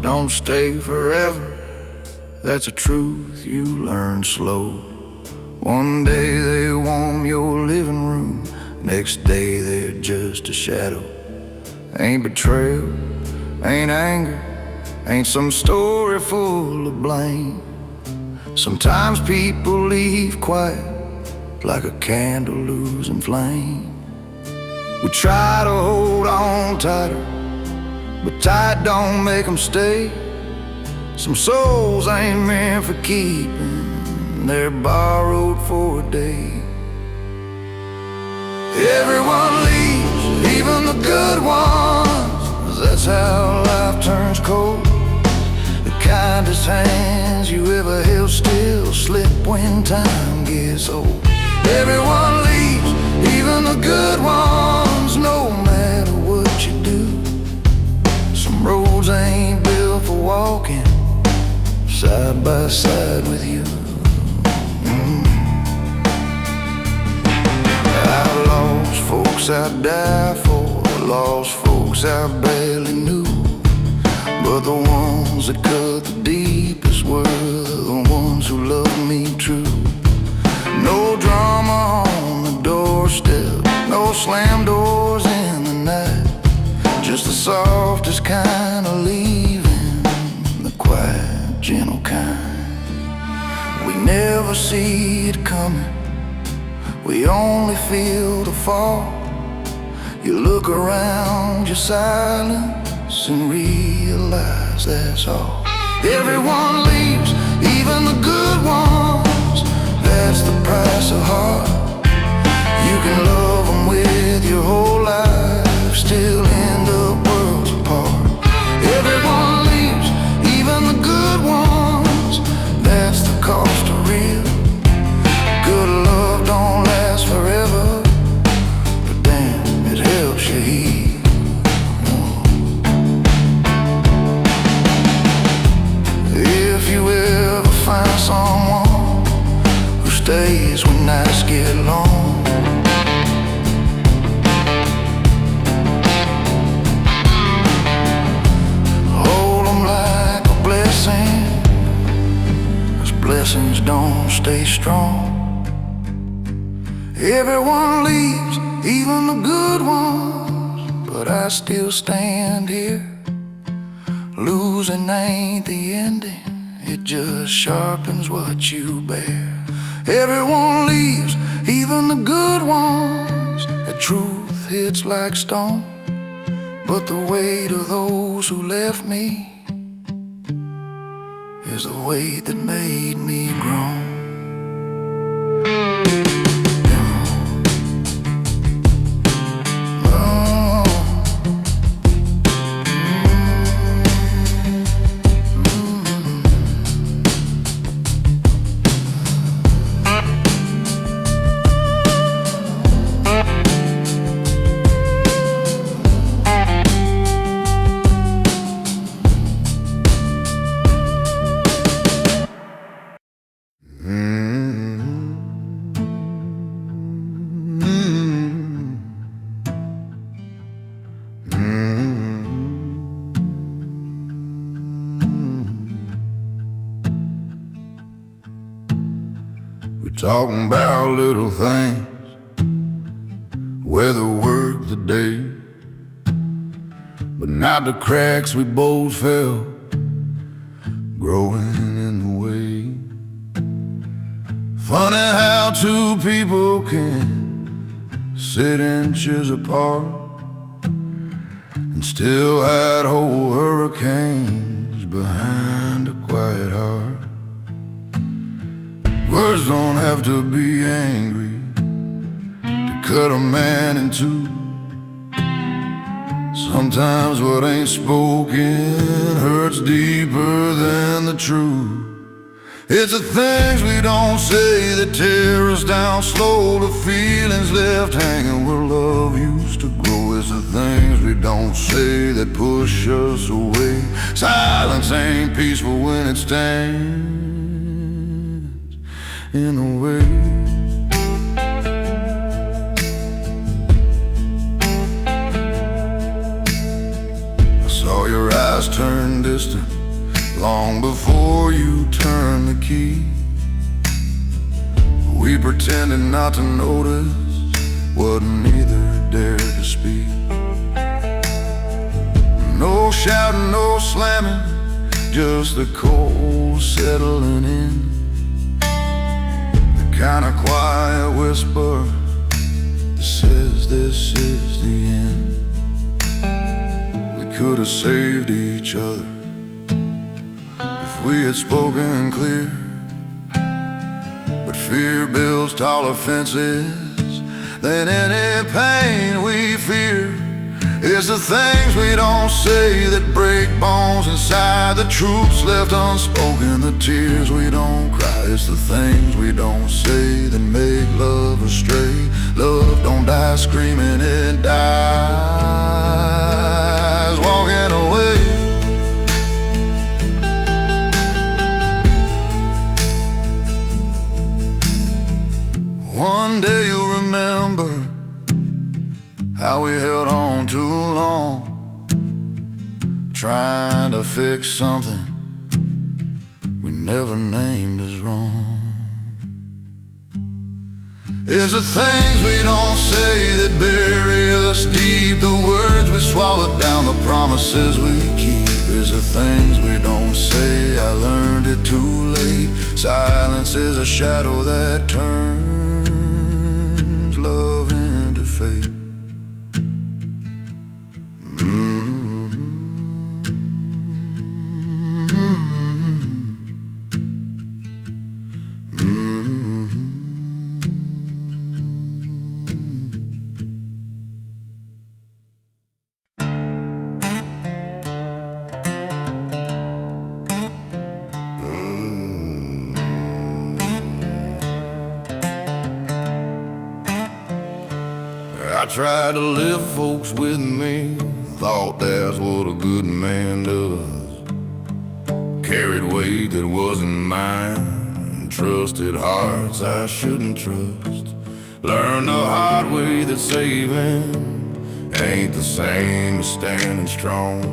don't stay forever. That's a truth you learn slow. One day they warm your living room, next day they're just a shadow. Ain't betrayal, ain't anger, ain't some story full of blame. Sometimes people leave quiet, like a candle losing flame. We try to hold on tighter, but tight don't make them stay. Some souls ain't meant for keeping, they're borrowed for a day. Everyone leaves, even the good ones. That's how life turns cold. The kindest hands you ever held still slip when time gets old. Everyone leaves, even the good ones, no matter what you do. Some roads ain't built for walking side by side with you. Outlaws, folks I die for, lost folks I barely knew. But the ones that cut the deepest were the ones who loved me true. No drama on the doorstep, no slam doors in the night, just the softest kind of leaving, the quiet, gentle kind. We never see it coming, we only feel the fall. You look around your silence and realize that's all. Everyone leaves, even the good ones. That's the price of heart. You can love them with your whole life, still end up worlds apart. Everyone leaves, even the good ones. That's the cost of real. Good love don't last forever, but damn, it helps you heal. If you ever find someone who stays when nights get long, hold them like a blessing, 'cause blessings don't stay strong. Everyone leaves, even the good ones, but I still stand here. Losing ain't the ending, it just sharpens what you bear. Everyone leaves, even the good ones. The truth hits like stone, but the weight of those who left me is the weight that made me grown. We're talking about little things, weather, work, the day, but not the cracks we both felt growing in the way. Funny how two people can sit inches apart and still hide whole hurricanes behind a quiet heart. Words don't have to be angry to cut a man in two. Sometimes what ain't spoken hurts deeper than the truth. It's the things we don't say that tear us down slow, the feelings left hanging where love used to grow. It's the things we don't say that push us away. Silence ain't peaceful when it stands in the way. I saw your eyes eyes turned distant long before you turned the key. We pretended not to notice what neither dared to speak. No shouting, no slamming, just the cold settling in. The kind of quiet whisper that says this is the end. We could have saved each other if we had spoken clear, but fear builds taller fences than any pain we fear. It's the things we don't say that break bones inside, the truths left unspoken, the tears we don't cry. It's the things we don't say that make love astray. Love don't die screaming, it dies walking away. One day you'll remember how we held on too long, trying to fix something we never named as wrong. It's the things we don't say that bury us deep, the words we swallowed down, the promises we keep. It's the things we don't say, I learned it too late. Silence is a shadow that turns love into fate. I tried to lift folks with me, thought that's what a good man does. Carried weight that wasn't mine, trusted hearts I shouldn't trust. Learned the hard way that saving ain't the same as standing strong.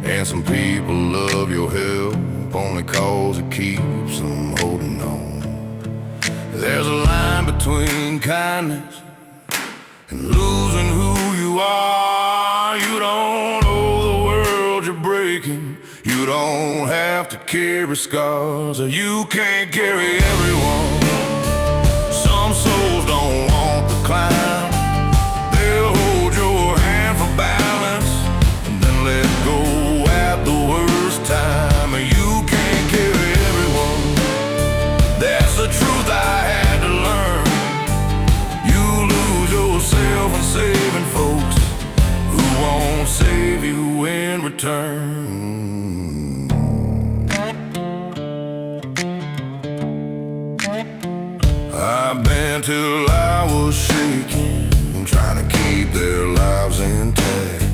And some people love your help only cause it keeps them holding on. There's a line between kindness and losing who you are. You don't owe the world you're breaking. You don't have to carry scars, or you can't carry everyone. Some souls don't want the climb. They'll hold your hand for balance and then let go at the worst time. You can't carry everyone. That's the truth I had to learn. And saving folks who won't save you in return. I've been till I was shaking, trying to keep their lives intact,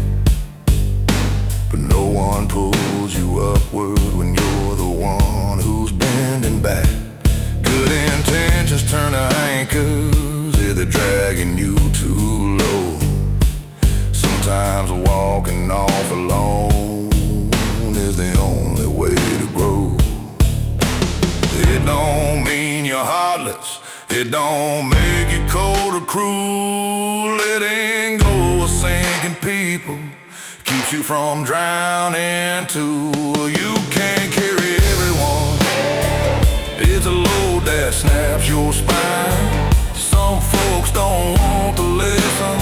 but no one pulls you upward when you're the one who's bending back. Good intentions turn to anchors, they're dragging you too low. Sometimes walking off alone is the only way to grow. It don't mean you're heartless, it don't make you cold or cruel. Letting go of sinking people keeps you from drowning too. You can't carry everyone, it's a load that snaps your spine. Some folks don't want to listen,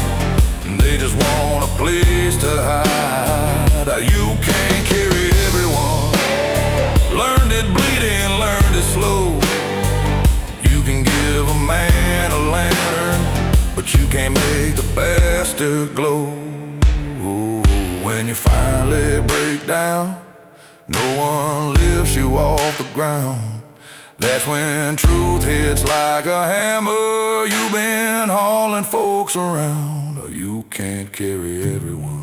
they just want a place to hide. You can't carry everyone. Learned it bleeding, learned it slow. You can give a man a lantern, but you can't make the bastard glow. When you finally break down, no one lifts you off the ground. That's when truth hits like a hammer. You've been hauling folks around. You can't carry everyone.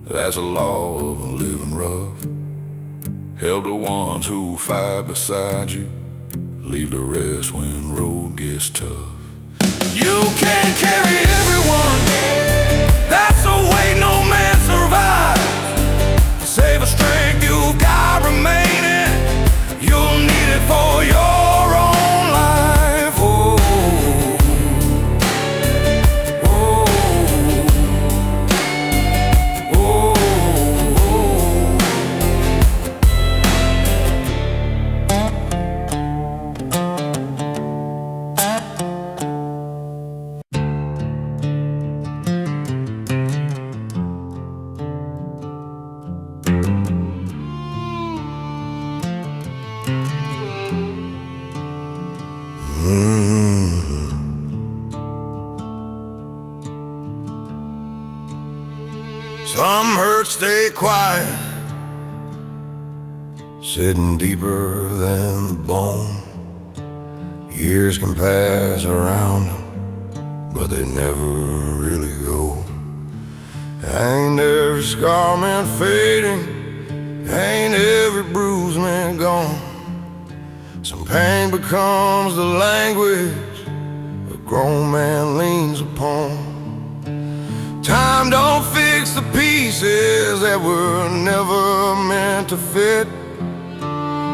That's a law of living rough. Help the ones who fight beside you, leave the rest when the road gets tough. You can't carry everyone. That's the way no man survives. stay quiet, sitting deeper than the bone. Years can pass around them, but they never really go. Ain't every scar man fading, ain't every bruise man gone. Some pain becomes the language a grown man leans upon. Time don't fix the pieces that were never meant to fit.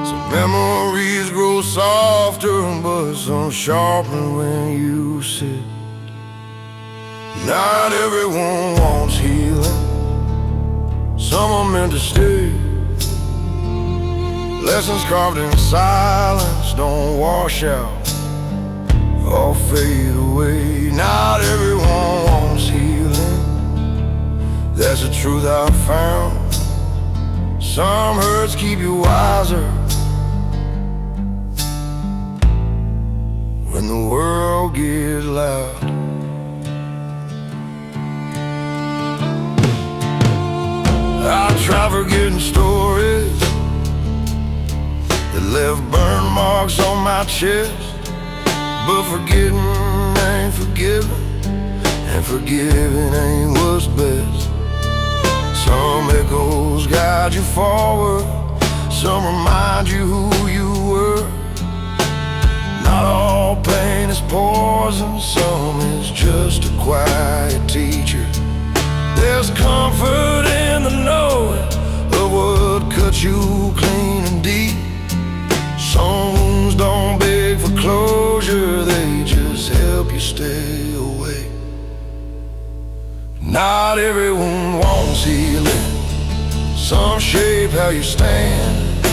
Some memories grow softer, but some sharper when you sit. Not everyone wants healing, some are meant to stay. Lessons carved in silence don't wash out or fade away. Not everyone wants healing, that's the truth I've found. Some hurts keep you wiser when the world gets loud. I try forgetting stories that left burn marks on my chest, but forgetting ain't forgiving, and forgiving ain't what's best. Some echoes guide you forward, some remind you who you were. Not all pain is poison, some is just a quiet teacher. There's comfort in the knowing of what cut you clean and deep. Some wounds don't beg for closure, they just help you stay awake. Not everyone wants healing, some shape how you stand.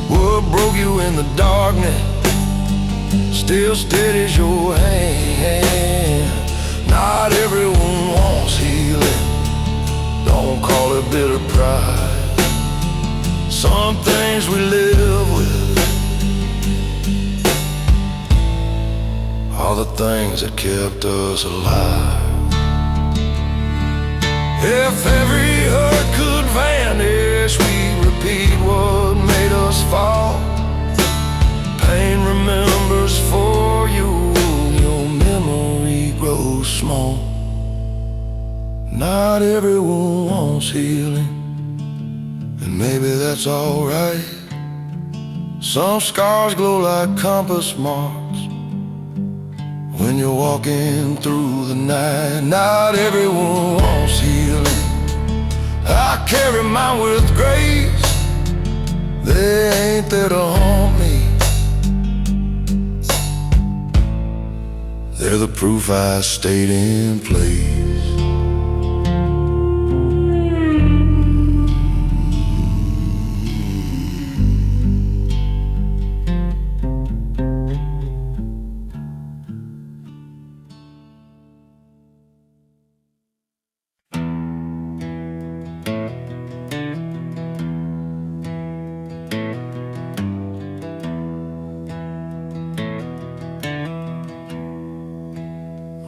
What broke you in the darkness still steadies your hand. Not everyone wants healing, don't call it bitter pride. Some things we live with are the things that kept us alive. If every hurt could vanish, we'd repeat what made us fall. Pain remembers for you, your memory grows small. Not everyone wants healing, and maybe that's alright. Some scars glow like compass marks when you're walking through the night. Not everyone wants healing, I carry mine with grace. They ain't there to haunt me, they're the proof I stayed in place.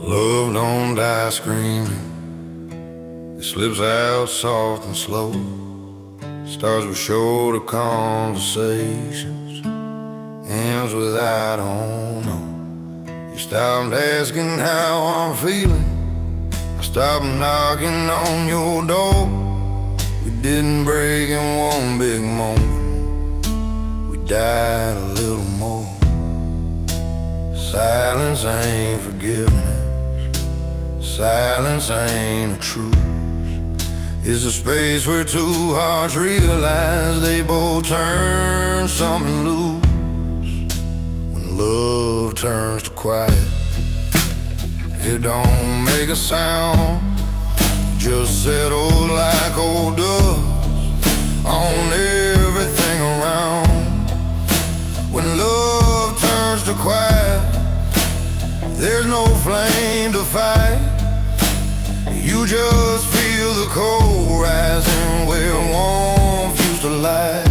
Love don't die screaming, it slips out soft and slow. Starts with shorter conversations, ends with I don't know. You stopped asking how I'm feeling, I stopped knocking on your door. We didn't break in one big moment, we died a little more. Silence ain't forgiveness, silence ain't a truth. It's a space where two hearts realize they both turn something loose. When love turns to quiet, it don't make a sound, just settles like old dust on everything around. When love turns to quiet, there's no flame to fight. You just feel the cold rising where warmth used to lie.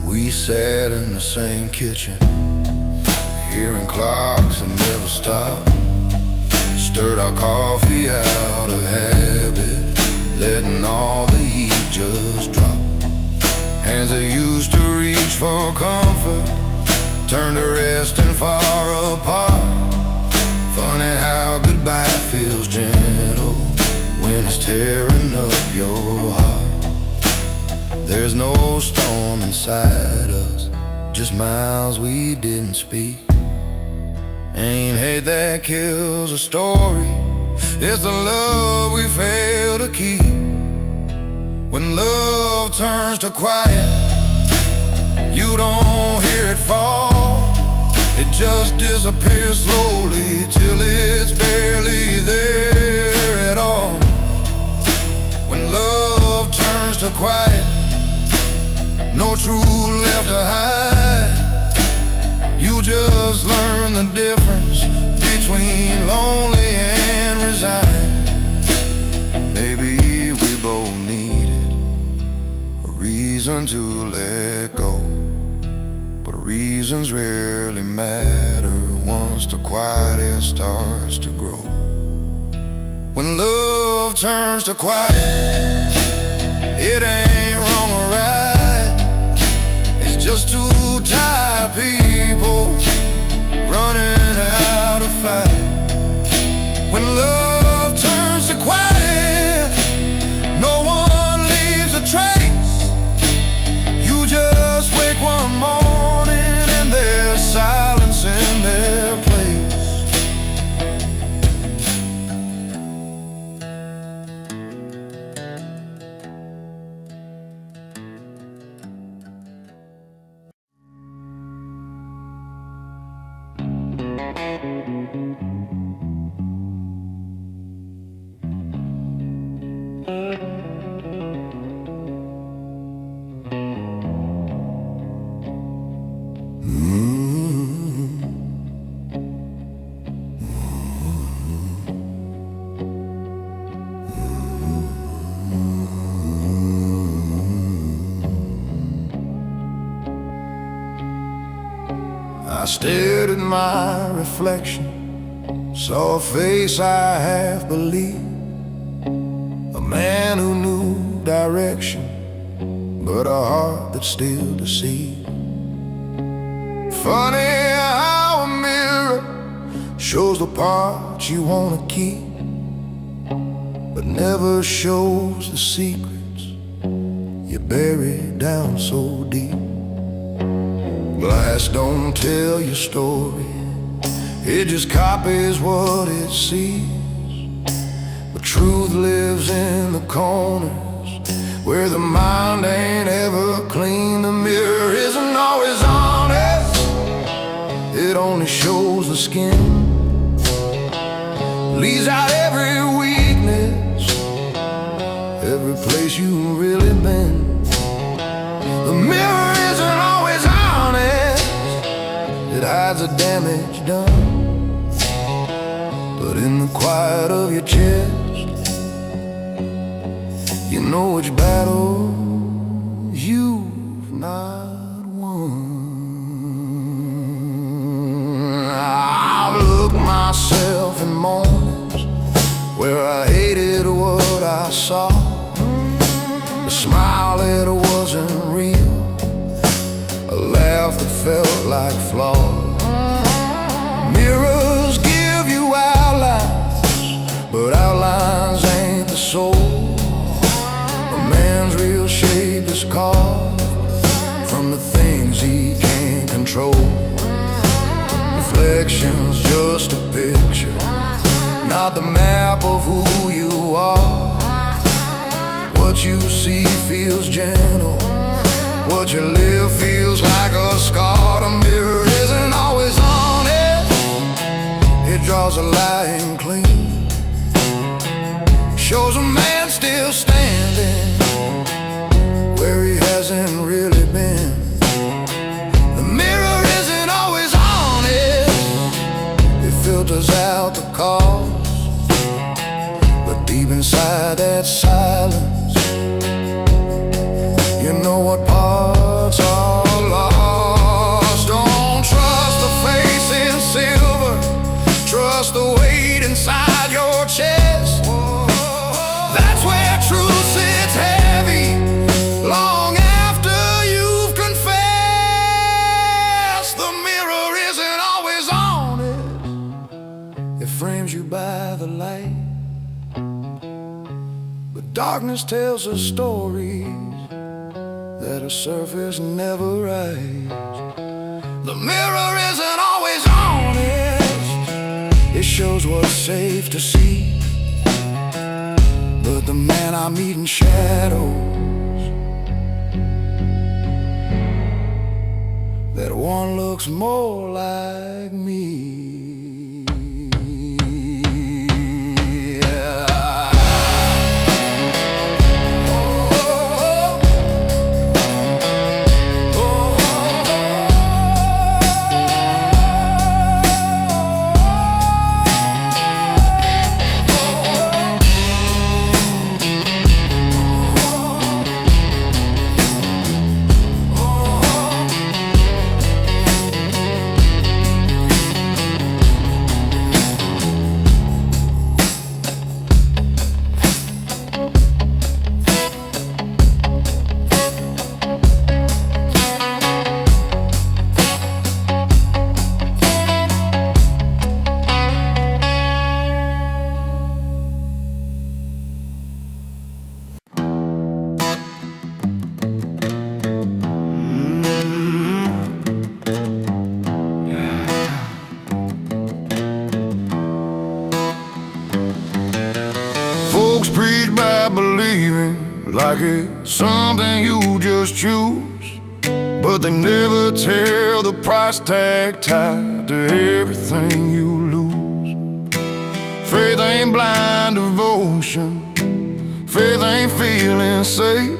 We sat in the same kitchen, hearing clocks that never stop. Stirred our coffee out of habit, letting all the heat just drop. Hands that used to reach for comfort turned to resting far apart. Funny how goodbye feels gentle when it's tearing up your heart. There's no storm inside us, just miles we didn't speak. Ain't hate that kills a story, it's the love we fail to keep. When love turns to quiet, you don't hear it fall. It just disappears slowly till it's barely there at all. When love turns to quiet, no truth left to hide. You just learn the difference between lonely and resigned. Maybe we both needed a reason to let go, but reasons rarely matter once the quiet starts to grow. When love turns to quiet, it ain't wrong or right, it's just two tired people running out of fight. When love turns to quiet, no one leaves a trace. You just wake one morning and there's silence in their place. I stared at my reflection, saw a face I half believed, a man who knew direction, but a heart that still deceived. Funny how a mirror shows the parts you wanna keep, but never shows the secrets you buried down so deep. Glass don't tell your story, it just copies what it sees. But truth lives in the corners where the mind ain't ever clean. The mirror isn't always honest, it only shows the skin, leaves out every weakness, every place you've really been. The mirror isn't always honest, it hides the damage done. But in the quiet of your chest, you know which battle you've not won. I've looked myself in moments where I hated what I saw, a smile that wasn't real, a laugh that felt like flaws. Mirrors give you outlines, but outlines ain't the soul. A man's real shape is carved from the things he can't control. Reflection's just a picture, not the map of who you are. What you see feels gentle, what you live feels like a scar. The mirror isn't always honest, it draws a line clean, shows a man still standing where he hasn't really been. The mirror isn't always honest, it filters out the cause, but deep inside that silence, you know what parts are lost. Don't trust the face in silver, trust the weight inside your Darkness tells us stories that a surface never writes. The mirror isn't always honest. It shows what's safe to see, but the man I meet in shadows, that one looks more like me. Folks preach by believing like it's something you just choose, but they never tell the price tag tied to everything you lose. Faith ain't blind devotion, faith ain't feeling safe.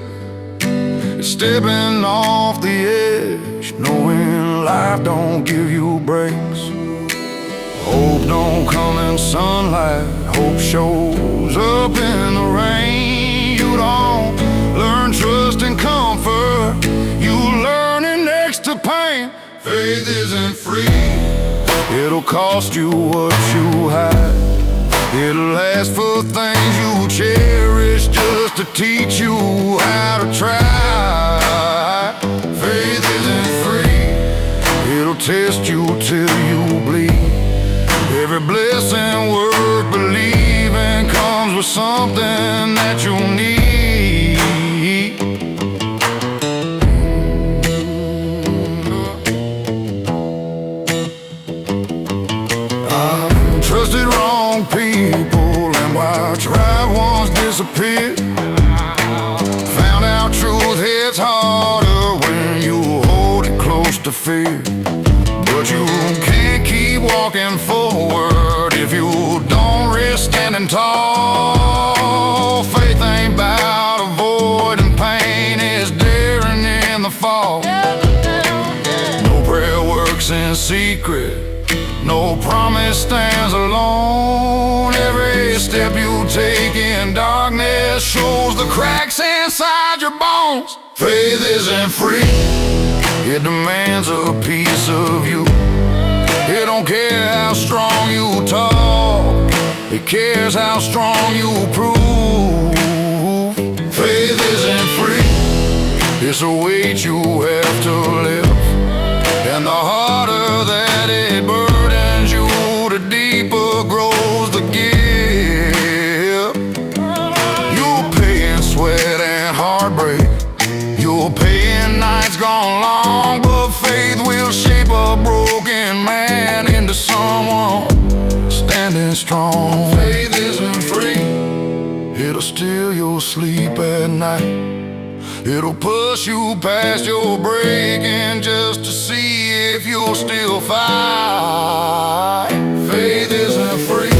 It's stepping off the edge, knowing life don't give you breaks. Hope don't come in sunlight, hope shows up in the rain. You don't learn trust and comfort, you learn it next to pain. Faith isn't free, it'll cost you what you hide. It'll ask for things you cherish just to teach you how to try. Faith isn't free, it'll test you till you bleed. Every blessing worth believing comes with something that you need. I've trusted wrong people and watched right ones disappear. Found out truth hits harder when you hold it close to fear. But you can't keep walking forward if you don't risk standing tall. Faith ain't about avoiding pain, it's daring in the fall. No prayer works in secret, no promise stands alone. Every step you take in darkness shows the cracks inside your bones. Faith isn't free, it demands a piece of you. It don't care how strong you talk, it cares how strong you prove. Faith isn't free, it's a weight you have to lift, and the harder that it burdens you, the deeper grows the gift. You'll pay in sweat and heartbreak, you'll pay in nights gone long, but faith will shape a broken man into someone standing strong. Faith isn't free, it'll steal your sleep at night. It'll push you past your breaking just to see if you'll still fight. Faith isn't free,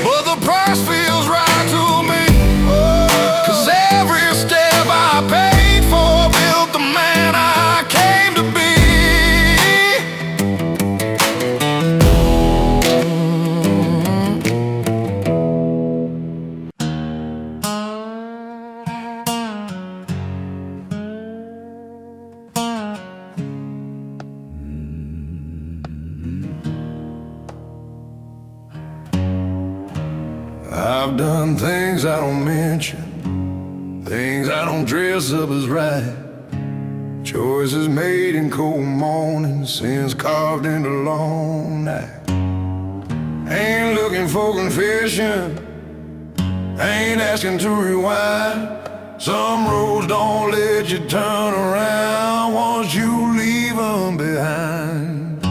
but the price feels right to me. 'Cause every step I paid for built the man I came to be. I've done things I don't mention, things I don't dress up as right. Choices made in cold mornings, sins carved into long night. Ain't looking for confession, Ain't asking to rewind. Some roads don't let you turn around once you leave them behind.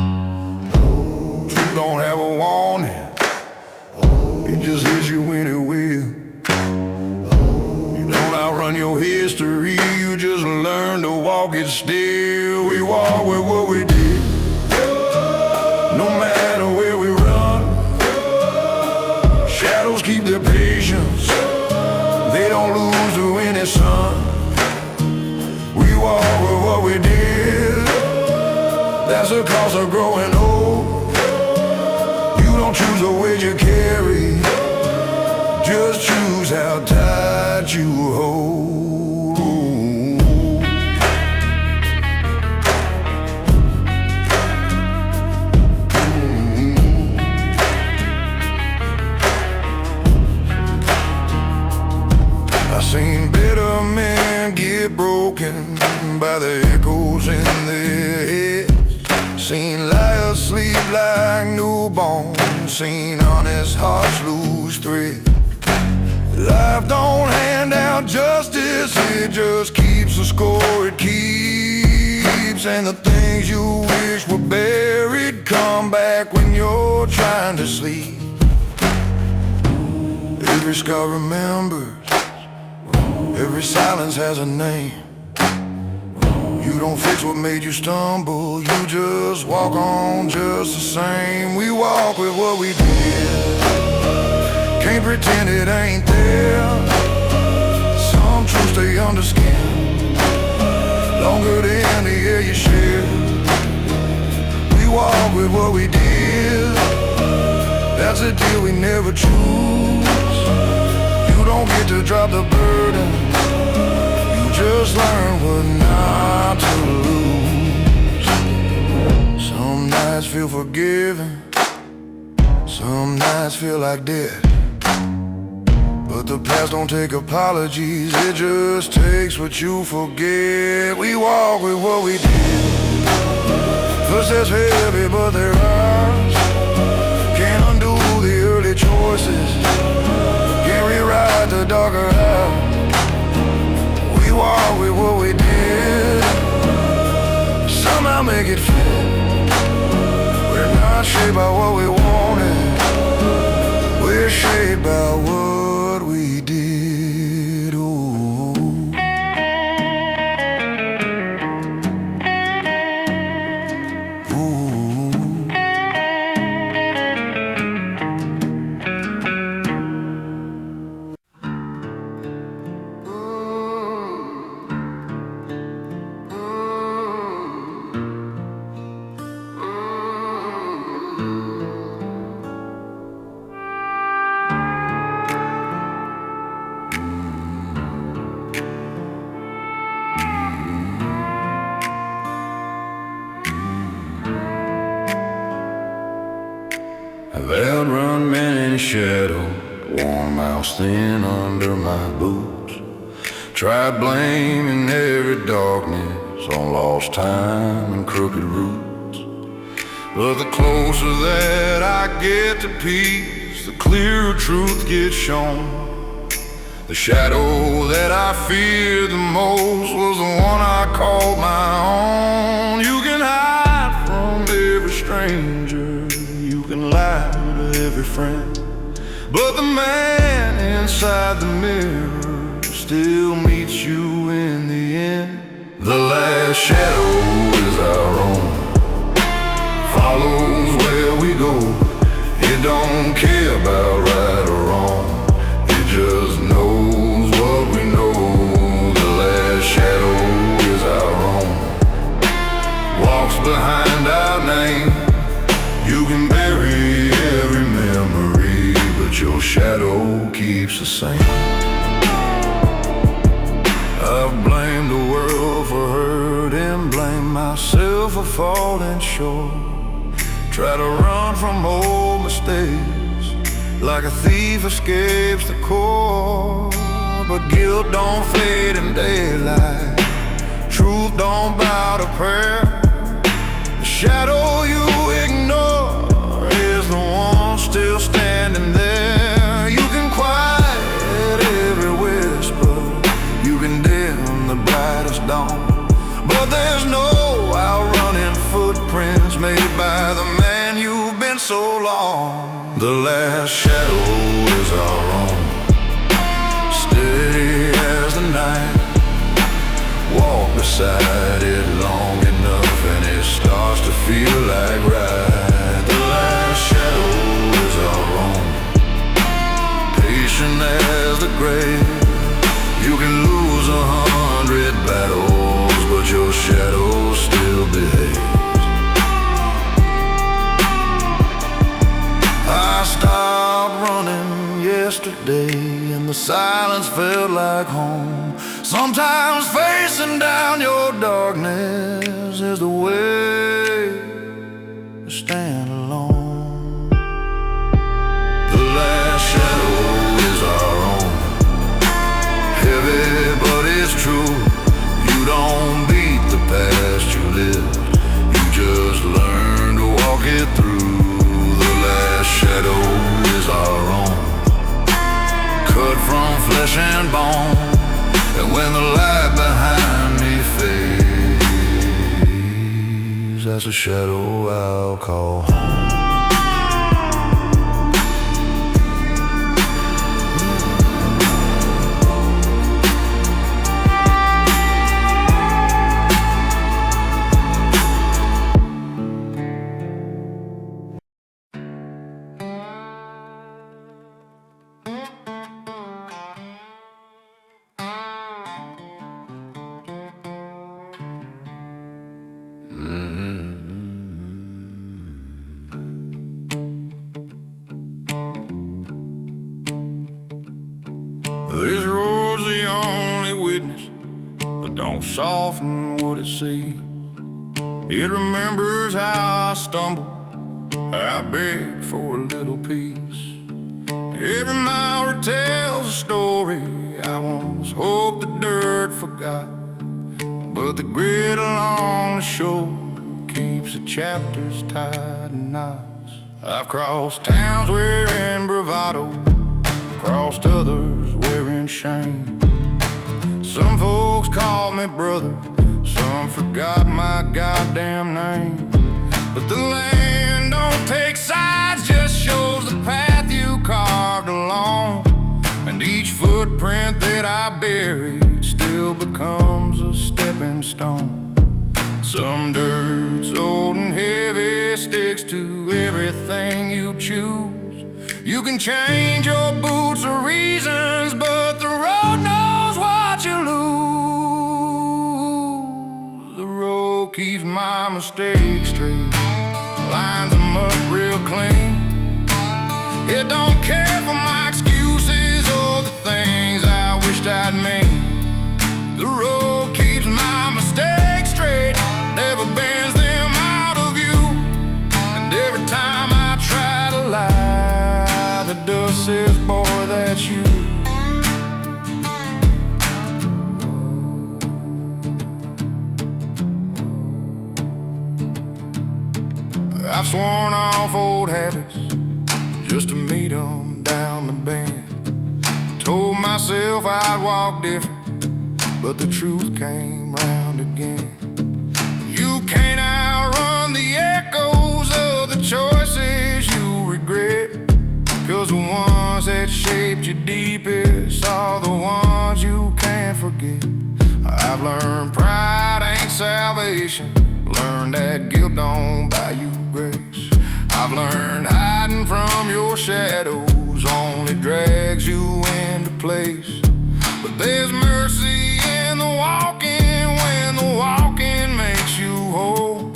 Truth don't have a warning, it just hits you when it will. You don't outrun your history, you just learn to walk it still. We walk with what we did, no matter where we run. Shadows keep their patience, they don't lose to any sun. We walk with what we did, that's the cost of growing old. You don't choose the weight you carry, just choose how tight you hold. I've seen better men get broken by the echoes in their heads. Seen liars sleep like newborns, seen honest hearts lose thread. Life don't hand out justice, it just keeps the score it keeps. And the things you wish were buried come back when you're trying to sleep. Every scar remembers, every silence has a name. You don't fix what made you stumble, you just walk on just the same. We walk with what we did, can't pretend it ain't there. Some truths stay under skin, longer than the air you share. We walk with what we did, that's a deal we never choose. You don't get to drop the burden, you just learn what not to lose. Some nights feel forgiven, some nights feel like death. But the past don't take apologies, it just takes what you forget. We walk with what we did, footsteps heavy but they're ours. Can't undo the early choices, can't rewrite the darker hours. We walk with what we did, somehow make it fit. We're not shaped by what we wanted, we're shaped by what we did. Ooh. Ooh. I've outrun many shadows, worn miles thin under my boots. Tried blaming every darkness on lost time and crooked roots. But the closer that I get to peace, the clearer truth gets shown. The shadow that I feared the most was the one I called my own. You can hide from every stranger, you can lie to every friend, but the man inside the mirror still meets you in the end. The last shadow is our own, follows where we go. It don't care about right or wrong, it just knows what we know. The last shadow is our own, walks behind our name. You can bury every memory, but your shadow keeps the same. I've blamed the world for hurt and blamed myself for falling short. Try to run from old mistakes like a thief escapes the court. But guilt don't fade in daylight, truth don't bow to prayer. The shadow you ignore is the one still standing there. You can quiet but there's no outrunning footprints made by the man you've been so long. The last shadow is our own, steady as the night. Walk beside it long enough and it starts to feel like right. The last shadow is our own, patient as the grave. You can lose 100 battles, but your shadow still behaves. I stopped running yesterday and the silence felt like home. Sometimes facing down your darkness is the way to stand alone. The last shadow is our own, heavy but it's true. You don't beat the past you lived, you just learn to walk it through. The last shadow is our own, cut from flesh and bone. And when the light behind me fades, that's a shadow I'll call home. This road's the only witness, but don't soften what it sees. It remembers how I stumbled, I begged for a little peace. Every mile retells a story I once hoped the dirt forgot, but the grit along the shore keeps the chapters tied in knots. I've crossed towns wearing bravado, crossed others wearing shame. Some folks called me brother, some forgot my goddamn name. But the land don't take sides, just shows the path you carved along. And each footprint that I buried still becomes a stepping stone. Some dirt's old and heavy, sticks to everything you choose. You can change your boots or reasons, but the road knows what you lose. The road keeps my mistakes straight, lines them up real clean. It don't care for my excuses or the things I wished I'd made. The road keeps my mistakes straight, never bends them out of you. And every time I try to lie, the dust says, boy, that's you. I've sworn off old habits just to meet 'em down the bend. Told myself I'd walk different, but the truth came round again. You can't outrun the echoes of the choices you regret, 'cause the ones that shaped you deepest are the ones you can't forget. I've learned pride ain't salvation, learned that guilt don't buy you grace. I've learned hiding from your shadows only drags you into place. But there's mercy in the walking when the walking makes you whole.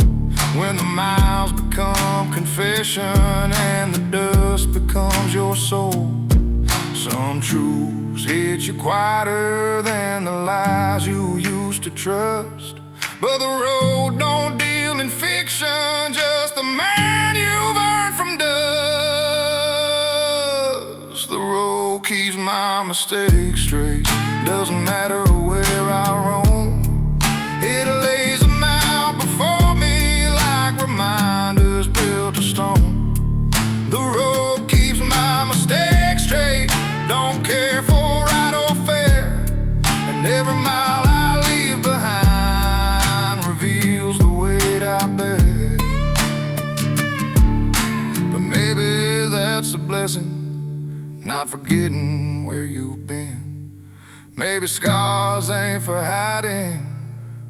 When the miles become confession and the dust becomes your soul. Some truths hit you quieter than the lies you used to trust. But the road don't deal in fiction, just the man you've earned from dust. The road keeps my mistakes straight, doesn't matter where I roam. It lays them out before me like reminders built of stone. The road keeps my mistakes straight, don't care for right or fair. And every mile I leave behind maybe scars ain't for hiding.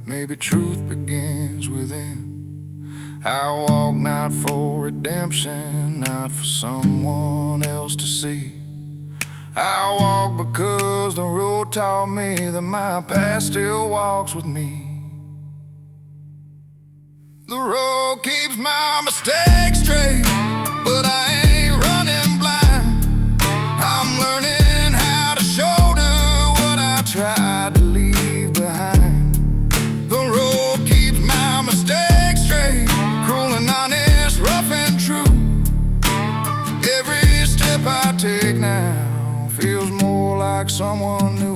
Maybe truth begins within. I walk not for redemption, not for someone else to see. I walk because the road taught me that my past still walks with me. The road keeps my mistakes straight, but I ain't running blind. I'm learning how to shoulder what I tried to leave behind. The road keeps my mistakes straight, cruel and honest, rough and true. Every step I take now feels more like someone new.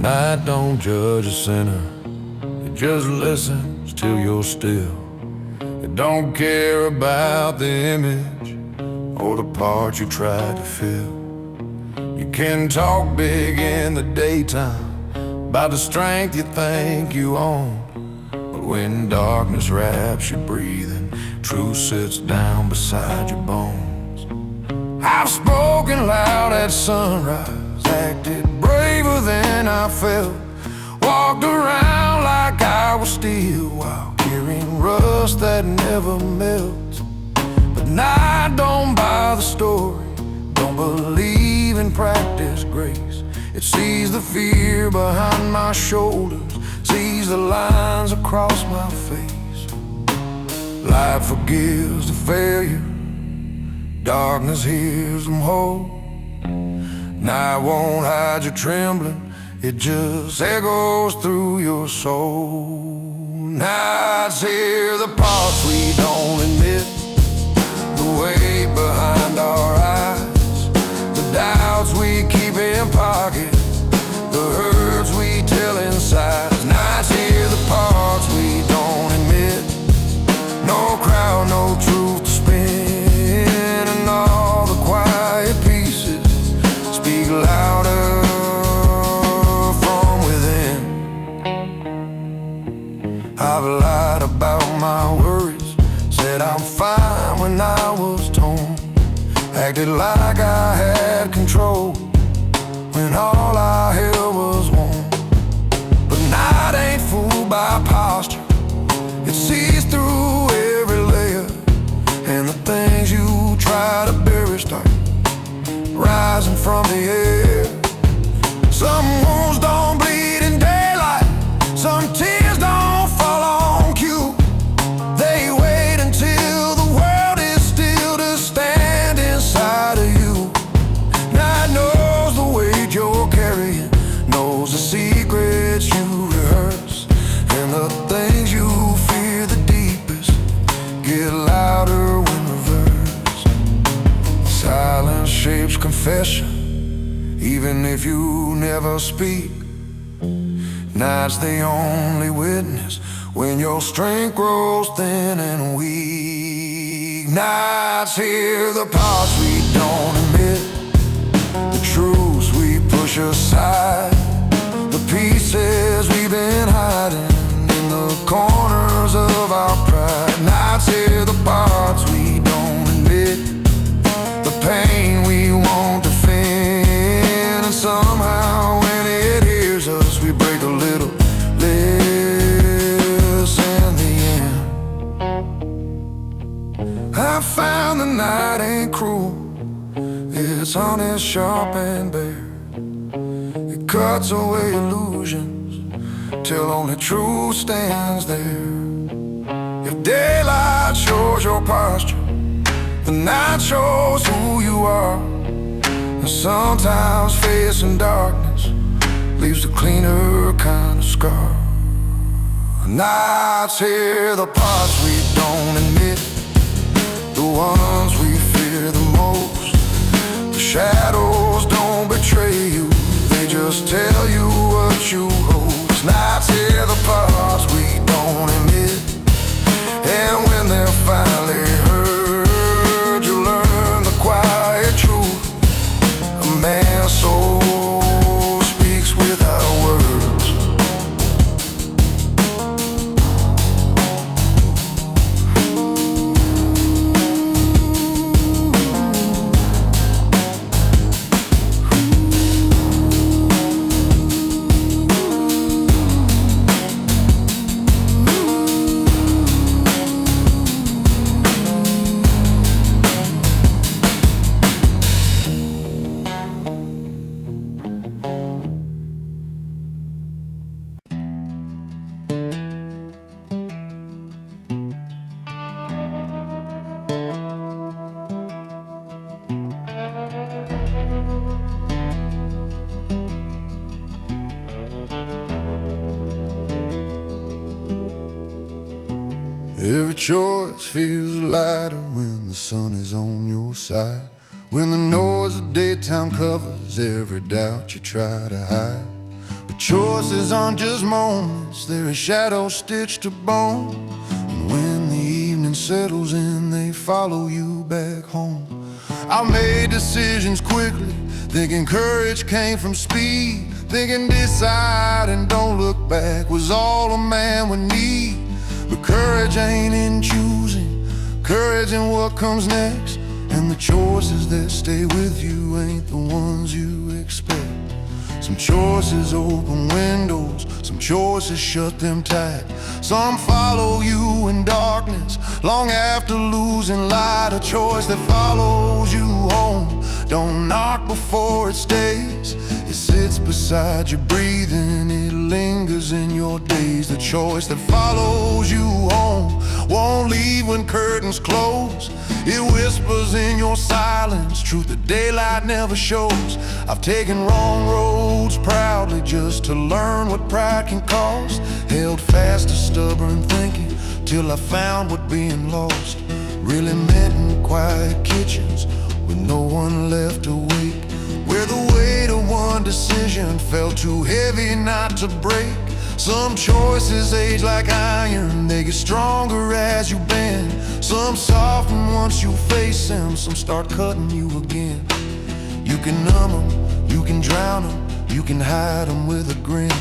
Night don't judge a sinner, it just listens till you're still. It don't care about the image or the part you tried to fill. You can talk big in the daytime about the strength you think you own, but when darkness wraps your breathing, truth sits down beside your bones. I've spoken loud at sunrise, acted braver than I felt, walked around like I was steel while carrying rust that never melts. But night don't buy the story, don't believe in practice grace. It sees the fear behind my shoulders, sees the lines across my face. Light forgives the failure, darkness hears them whole. Night won't hide your trembling, it just echoes through your soul. Nights hear the parts we don't admit, the weight behind our eyes, the doubts we keep in pocket, the hurts we tell inside. Nights hear the parts we don't admit, no crowd, no truth to spin, and all the quiet pieces speak louder from within. I've lied about my worries, said I'm fine when I was torn, acted like I had control when all I held was warm. But night ain't fooled by posture, it sees through every layer, and the things you try to bury start rising from the air. Some wounds don't bleed in daylight, some tears don't fall on cue. They wait until the world is still to stand inside of you. Night knows the weight you're carrying, knows the secrets you rehearse, and the things you fear the deepest get louder when reversed. Silence shapes confession, even if you never speak. Night's the only witness when your strength grows thin and weak. Nights hear the parts we don't admit, the truths we push aside, the pieces we've been hiding in the corners of our pride. Nights hear the parts we don't admit, the pain we won't defend, and somehow when it hears us we break a little less in the end. I found the night ain't cruel, it's honest, sharp and bare. It cuts away illusions till only truth stands there. If daylight shows your posture, the night shows who you are. And sometimes facing darkness leaves a cleaner kind of scar. Nights hear the parts we don't admit, the ones we fear the most. The shadows don't betray you, they just tell you what you hold. Nights hear the parts we don't admit, and choice feels lighter when the sun is on your side, when the noise of daytime covers every doubt you try to hide. But choices aren't just moments, they're a shadow stitched to bone. And when the evening settles in, they follow you back home. I made decisions quickly, thinking courage came from speed, thinking decide and don't look back was all a man would need. But courage ain't in choosing, courage in what comes next. And the choices that stay with you ain't the ones you expect. Some choices open windows, some choices shut them tight. Some follow you in darkness, long after losing light. A choice that follows you home, don't knock before it stays. It sits beside you breathing, it lingers in your days. The choice that follows you home won't leave when curtains close. It whispers in your silence, truth that daylight never shows. I've taken wrong roads proudly just to learn what pride can cost. Held fast to stubborn thinking till I found what being lost really meant in quiet kitchens with no one left awake, where the weight of one decision felt too heavy not to break. Some choices age like iron, they get stronger as you bend. Some soften once you face them, some start cutting you again. You can numb them, you can drown them, you can hide them with a grin.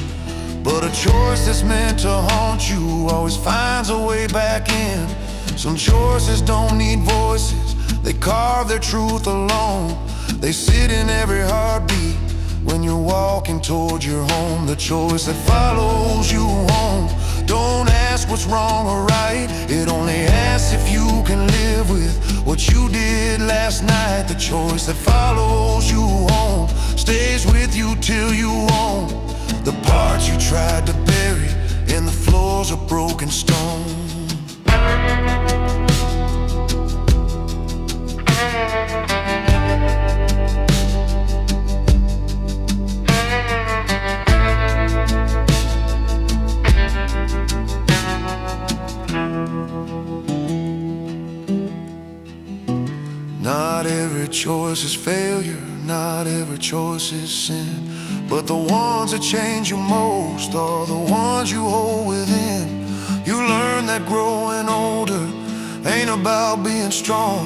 But a choice that's meant to haunt you always finds a way back in. Some choices don't need voices, they carve their truth alone. They sit in every heartbeat when you're walking toward your home. The choice that follows you home don't ask what's wrong or right, it only asks if you can live with what you did last night. The choice that follows you home stays with you till you own the parts you tried to bury in the floors of broken stone. Not every choice is failure, not every choice is sin, but the ones that change you most are the ones you hold within. You learn that growing older ain't about being strong,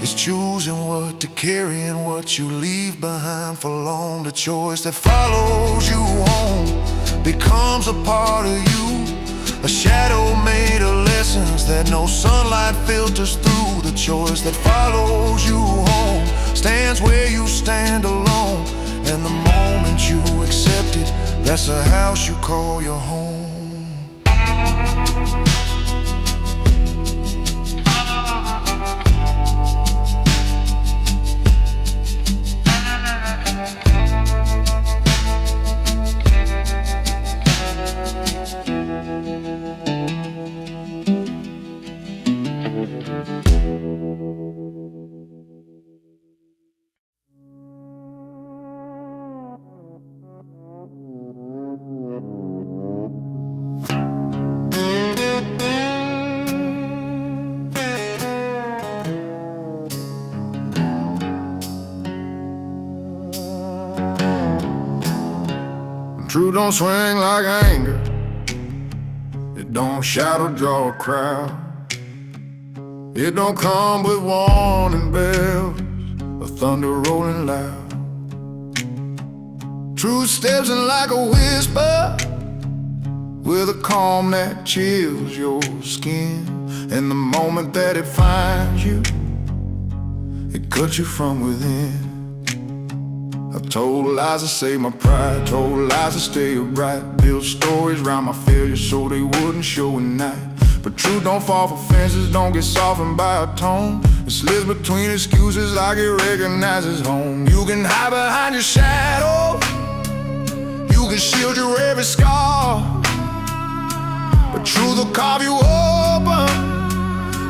it's choosing what to carry and what you leave behind for long. The choice that follows you home becomes a part of you, a shadow made of lessons that no sunlight filters through. The choice that follows you home stands where you stand alone, and the moment you accept it, that's a house you call your home. Truth don't swing like anger, it don't shout or draw a crowd. It don't come with warning bells or thunder rolling loud. Truth steps in like a whisper with a calm that chills your skin. And the moment that it finds you, it cuts you from within. I told lies to save my pride, told lies to stay upright, built stories around my failures so they wouldn't show at night. But truth don't fall for fences, don't get softened by a tone. It slips between excuses like it recognizes home. You can hide behind your shadow, you can shield your every scar, but truth will carve you open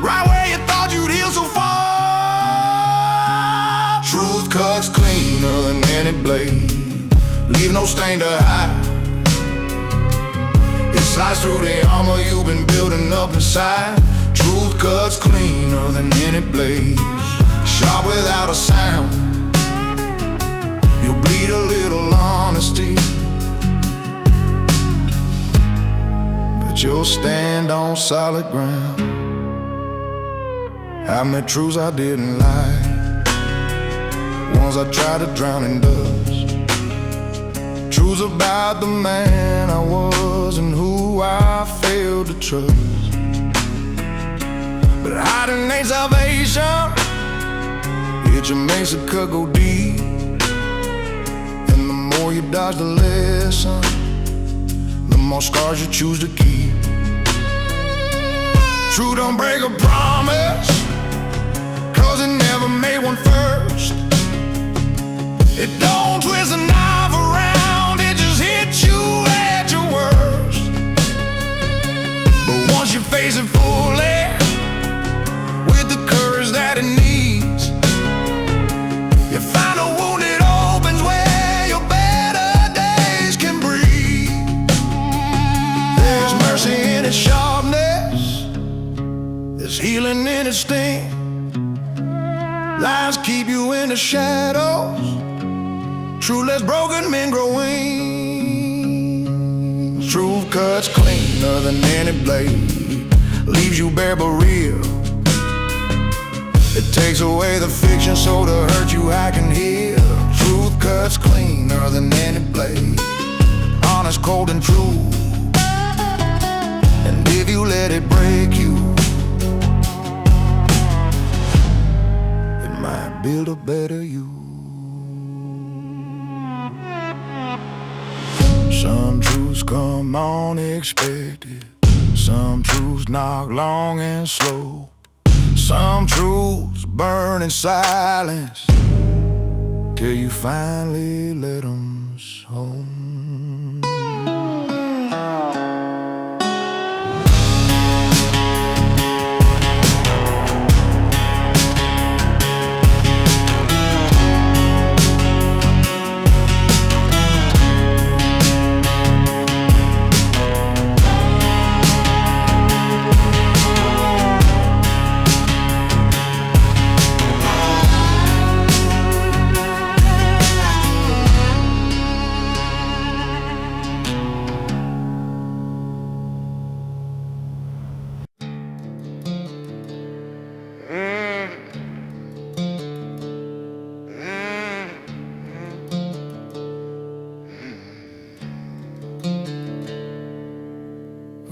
right where you thought you'd heal so far. Truth cuts cleaner than any blade, leave no stain to hide. It slides through the armor you've been building up inside. Truth cuts cleaner than any blade, sharp without a sound. You'll bleed a little honesty, but you'll stand on solid ground. How many truths I didn't like, ones I tried to drown in dust. Truths about the man I was and who I failed to trust. But hiding ain't salvation, it just makes the cut go deep. And the more you dodge the lesson, the more scars you choose to keep. Truth don't break a promise, 'cause it never made one first. It don't twist a knife around, it just hits you at your worst. But once you face it fully, with the courage that it needs, you find a wound that opens where your better days can breathe. There's mercy in its sharpness, there's healing in its sting. Lies keep you in the shadows, true less broken men grow wings. Truth cuts cleaner than any blade, leaves you bare but real. It takes away the fiction so to hurt you I can heal. Truth cuts cleaner than any blade, honest, cold and true. And if you let it break you, it might build a better you. Some truths come unexpected, some truths knock long and slow. Some truths burn in silence till you finally let them home.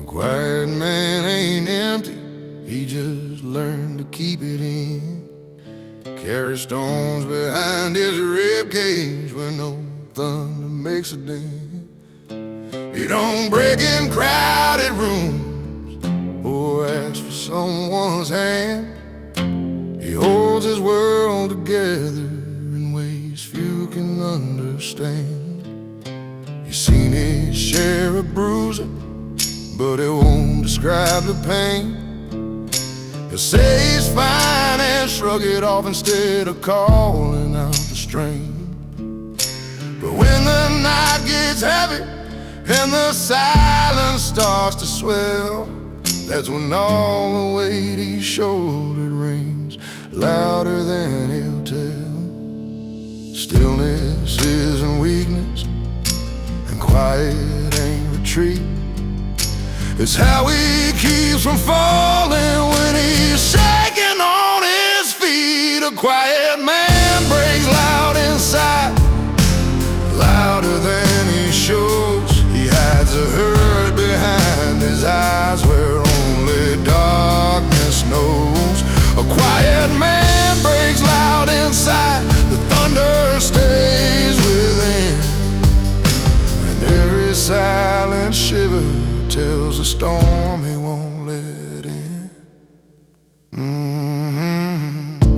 Quiet man ain't empty, he just learned to keep it in. Carry stones behind his rib cage where no thunder makes a dent. He don't break in crowded rooms or ask for someone's hand. He holds his world together in ways few can understand. He's seen his share of bruising, but it won't describe the pain. He'll say he's fine and shrug it off instead of calling out the strain. But when the night gets heavy and the silence starts to swell, that's when all the weight he shouldered rings louder than he'll tell. Stillness isn't weakness, and quiet ain't retreat. It's how he keeps from falling when he's shaking on his feet. A quiet man breaks loud inside, louder than he shows. He hides a hurt behind his eyes where only darkness knows. A quiet man breaks loud inside, the thunder stays within, and every silent shiver tells the storm he won't let in.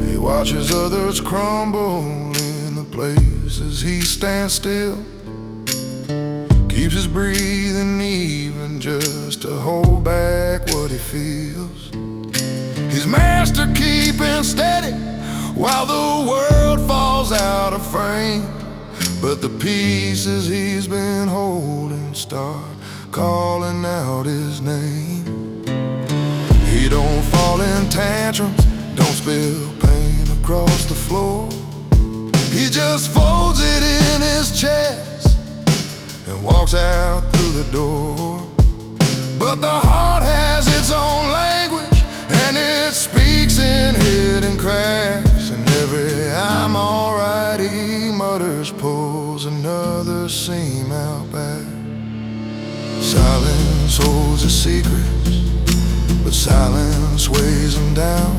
He watches others crumble in the places he stands still, keeps his breathing even just to hold back what he feels. His master keeping steady while the world falls out of frame, but the pieces he's been holding start calling out his name. He He don't fall in tantrums, don't spill pain across the floor. He just folds it in his chest and walks out through the door. But the heart has its own language, and it speaks in hidden cracks. And every "I'm alright" he mutters pulls another seam out back. Silence holds his secrets, but silence weighs him down.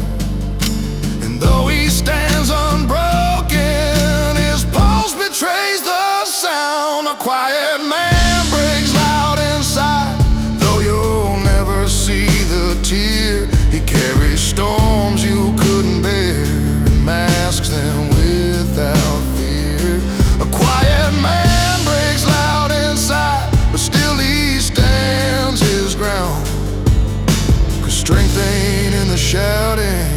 And though he stands unbroken, his pulse betrays the sound. A quiet man breaks loud inside, though you'll never see the tear. He carries storms you couldn't bear and masks them without fear. A quiet man breaks loud inside, but still he stands his ground. 'Cause strength ain't in the shouting,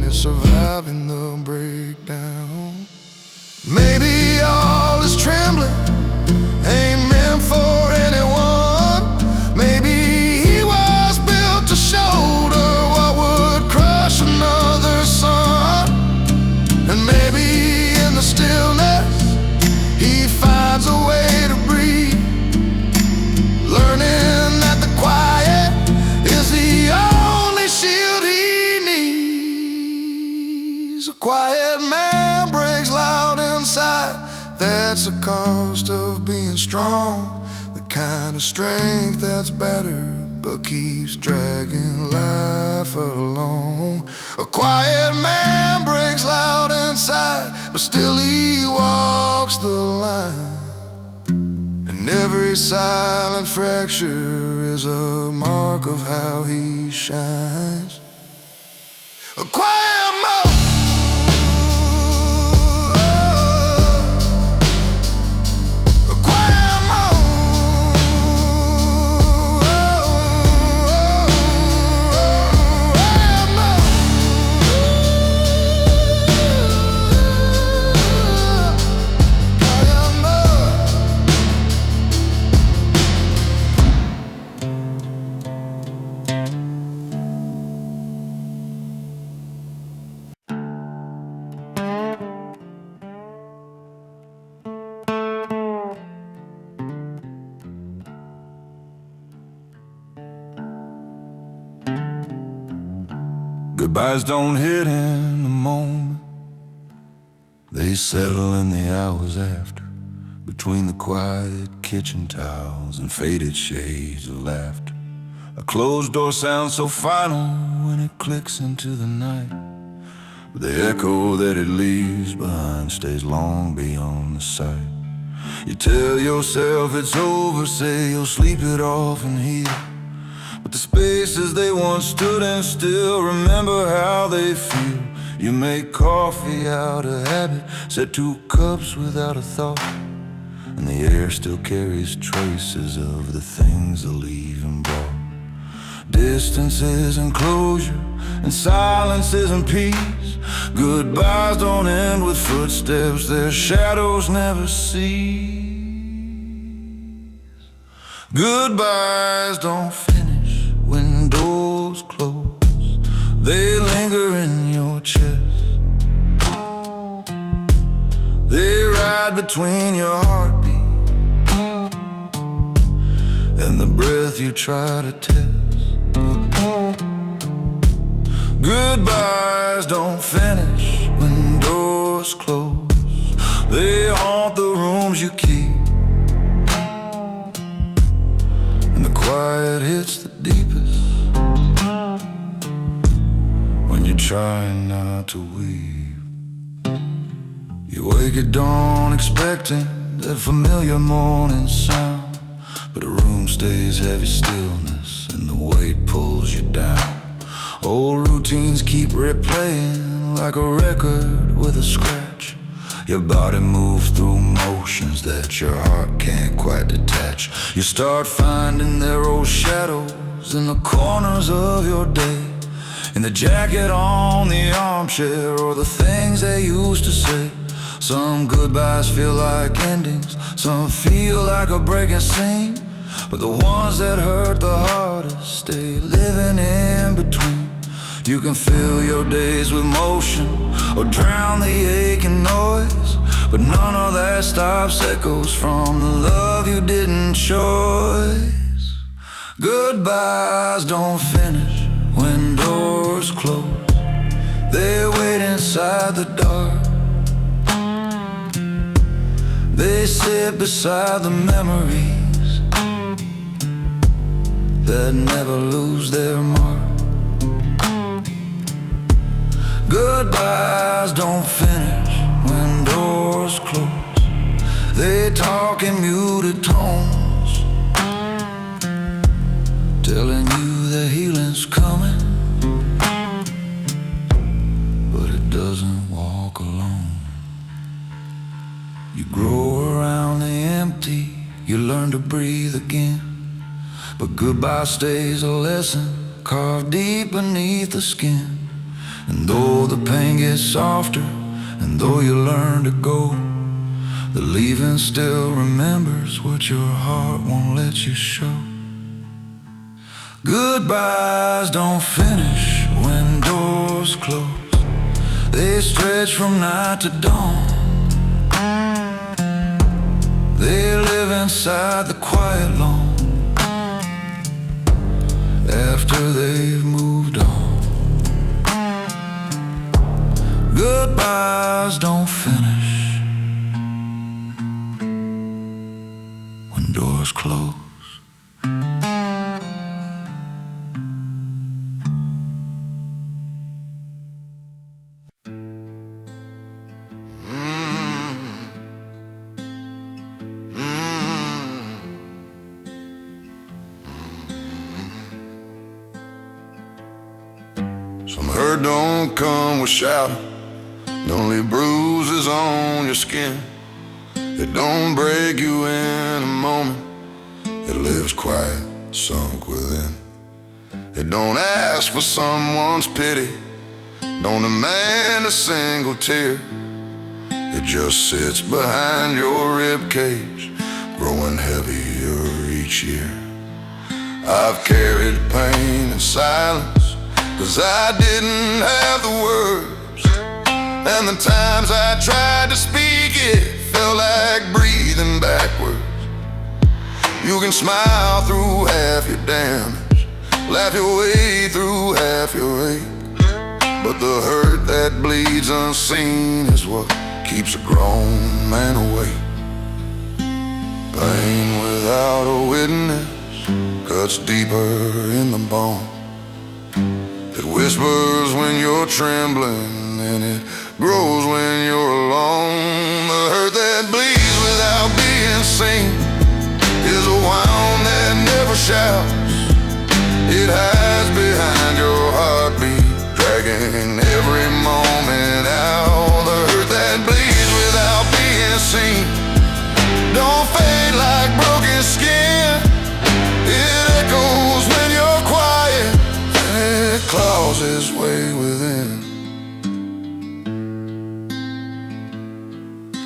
it's surviving the breakdown. Maybe all his trembling ain't meant for anyone. Maybe he was built to shoulder what would crush another sun. And maybe in the stillness he finds a way to breathe, learning that the quiet is the only shield he needs. A quiet man breaks loud inside, that's the cost of being strong. The kind of strength that's better but keeps dragging life along. A quiet man breaks loud inside, but still he walks the line. And every silent fracture is a mark of how he shines. A quiet man. Goodbyes don't hit in the moment, they settle in the hours after, between the quiet kitchen towels and faded shades of laughter. A closed door sounds so final when it clicks into the night, but the echo that it leaves behind stays long beyond the sight. You tell yourself it's over, say you'll sleep it off and heal, but the spaces they once stood in still remember how they feel. You make coffee out of habit, set 2 cups without a thought, and the air still carries traces of the things the leaving brought. Distance isn't closure, and silence isn't peace. Goodbyes don't end with footsteps their shadows never see. Goodbyes don't finish when doors close, they linger in your chest. They ride between your heartbeat and the breath you try to test. Goodbyes don't finish when doors close, they haunt the rooms you keep, and the quiet hits the deepest when you're trying not to weep. You wake at dawn expecting that familiar morning sound, but the room stays heavy stillness and the weight pulls you down. Old routines keep replaying like a record with a scratch. Your body moves through motions that your heart can't quite detach. You start finding their old shadows in the corners of your day, in the jacket on the armchair, or the things they used to say. Some goodbyes feel like endings, some feel like a breaking scene, but the ones that hurt the hardest stay living in between. You can fill your days with motion or drown the aching noise, but none of that stops echoes from the love you didn't choose. Goodbyes don't finish when doors close. They wait inside the dark. They sit beside the memories that never lose their mark. Goodbyes don't finish when doors close. They talk in muted tones, telling you the healing's coming, but it doesn't walk alone. You grow around the empty, you learn to breathe again, but goodbye stays a lesson carved deep beneath the skin. And though the pain gets softer, and though you learn to go, the leaving still remembers what your heart won't let you show. Goodbyes don't finish when doors close. They stretch from night to dawn. They live inside the quiet long after they've moved on. Goodbyes don't finish when doors close. Some hurt don't come with shouting, don't leave bruises on your skin. It don't break you in a moment, it lives quiet, sunk within. It don't ask for someone's pity, don't demand a single tear. It just sits behind your ribcage, growing heavier each year. I've carried pain in silence, 'cause I didn't have the words, and the times I tried to speak it felt like breathing backwards. You can smile through half your damage, laugh your way through half your ache, but the hurt that bleeds unseen is what keeps a grown man awake. Pain without a witness cuts deeper in the bone. It whispers when you're trembling, and it grows when you're alone. The hurt that bleeds without being seen is a wound that never shouts. It hides behind your heartbeat, dragging every moment out. The hurt that bleeds without being seen don't fade like broken skin. It echoes when you're quiet, and it claws its way within.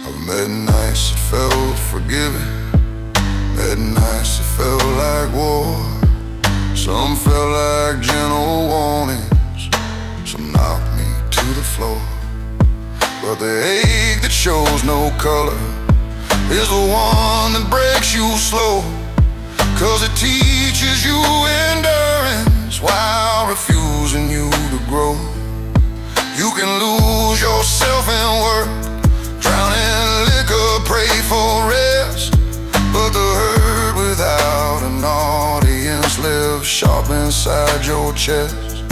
I've met nights that felt forgiving, met nights that felt like war. Some felt like gentle warnings, some knocked me to the floor. But the ache that shows no color is the one that breaks you slow, 'cause it teaches you endurance while refusing you to grow. You can lose yourself in work, drown in liquor, pray for rest, but the hurt without an audience lives sharp inside your chest.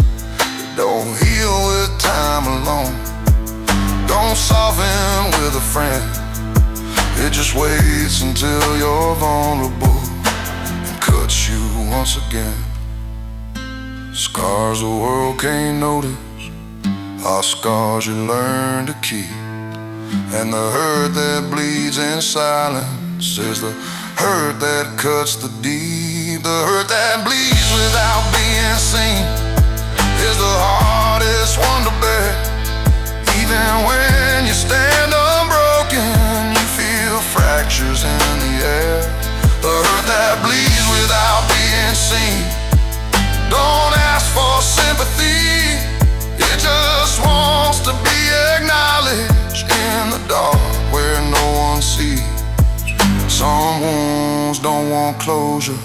It don't heal with time alone, don't soften with a friend. It just waits until you're vulnerable and cuts you once again. Scars the world can't notice are scars you learn to keep, and the hurt that bleeds in silence is the hurt that cuts the deep. The hurt that bleeds without being seen is the hardest one to bear. Even when you stand unbroken, you feel fractures in the air. The hurt that bleeds without the dark where no one sees. Some wounds don't want closure,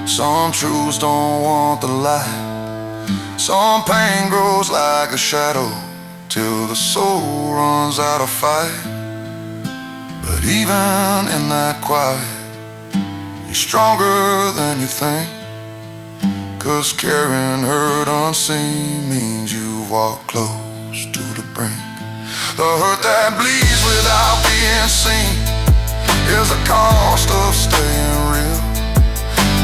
some truths don't want the light. Some pain grows like a shadow till the soul runs out of fight. But even in that quiet, you're stronger than you think. 'Cause carrying hurt unseen means you walk close to the brink. The hurt that bleeds without being seen is the cost of staying real.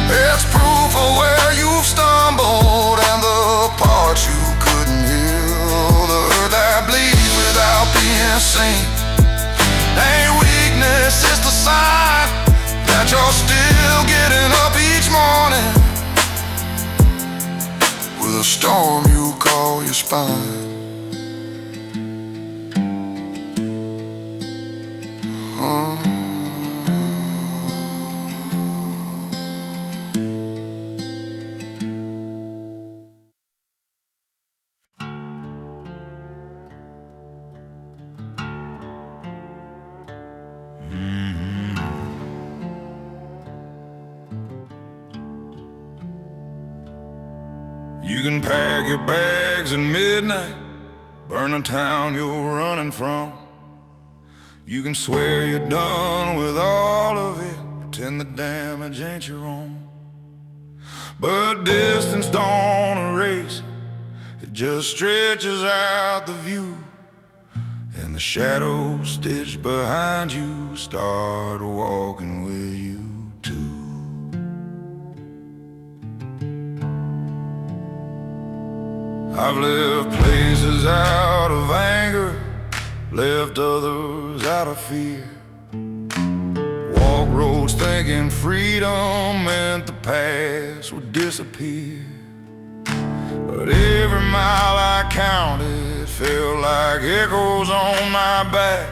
It's proof of where you've stumbled and the parts you couldn't heal. The hurt that bleeds without being seen ain't weakness, it's the sign that you're still getting up each morning with a storm you call your spine. You can pack your bags at midnight, burn the town you're running from. You can swear you're done with all of it, pretend the damage ain't your own. But distance don't erase it, just stretches out the view. And the shadows stitched behind you start walking with you too. I've left places out of anger, left others out of fear. Walk roads thinking freedom meant the past would disappear. But every mile I counted felt like echoes on my back.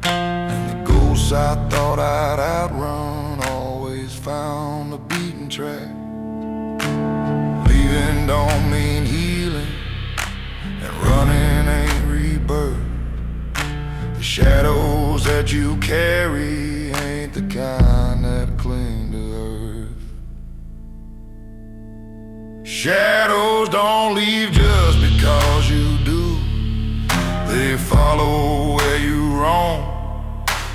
And the ghosts I thought I'd outrun always found the beaten track. Leaving don't mean healing, and running ain't rebirth. The shadows that you carry ain't the kind that cling to earth. Shadows don't leave just because you do. They follow where you roam.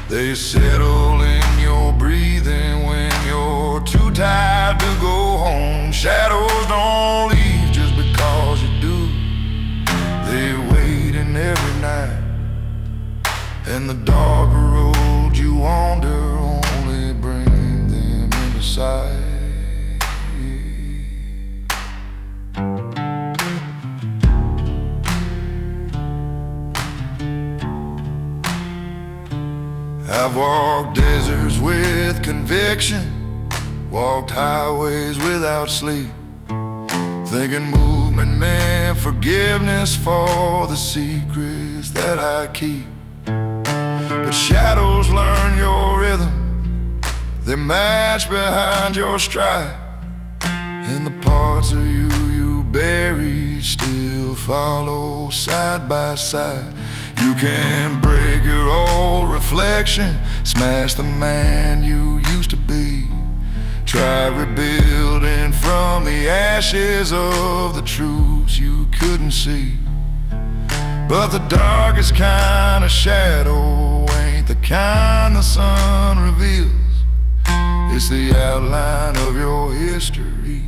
They settle in your breathing when you're too tired to go home. Shadows don't leave just because you do. They wait in every night, and the darker road you wander only bring them into sight. I've walked deserts with conviction, walked highways without sleep, thinking movement meant forgiveness for the secrets that I keep. But shadows learn your rhythm, they match behind your stride, and the parts of you you buried still follow side by side. You can break your old reflection, smash the man you used to be. Try rebuilding from the ashes of the truths you couldn't see. But the darkest kind of shadow ain't the kind the sun reveals. It's the outline of your history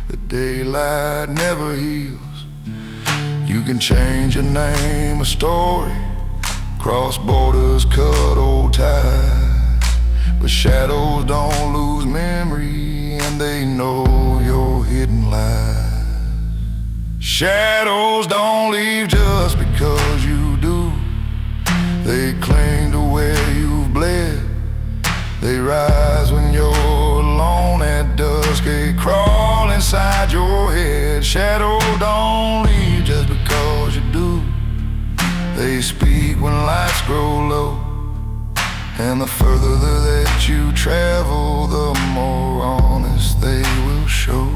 the daylight never heals. You can change your name, a story, cross borders, cut old ties. But shadows don't lose memory, and they know your hidden lies. Shadows don't leave just because you do. They cling to where you've bled. They rise when you're alone at dusk. They crawl inside your head. Shadows don't leave just because you do. They speak when lights grow low, and the further that you travel, the more honest they will show.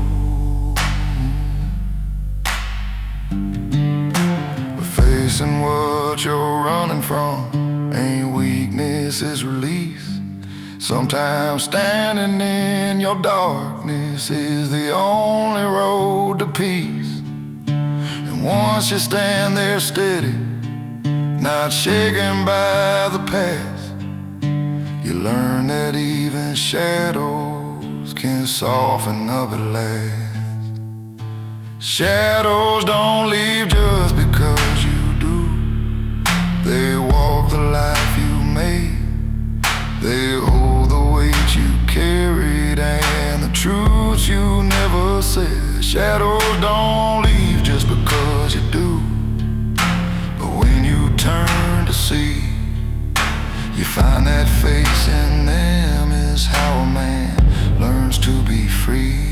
But facing what you're running from ain't weakness, it's release. Sometimes standing in your darkness is the only road to peace. And once you stand there steady, not shaken by the past, you learn that even shadows can soften up at last. Shadows don't leave just because you do. They walk the life you made. They hold the weight you carried and the truths you never said. Shadows don't leave just because you do. But when you turn to see, you find that face in them is how a man learns to be free.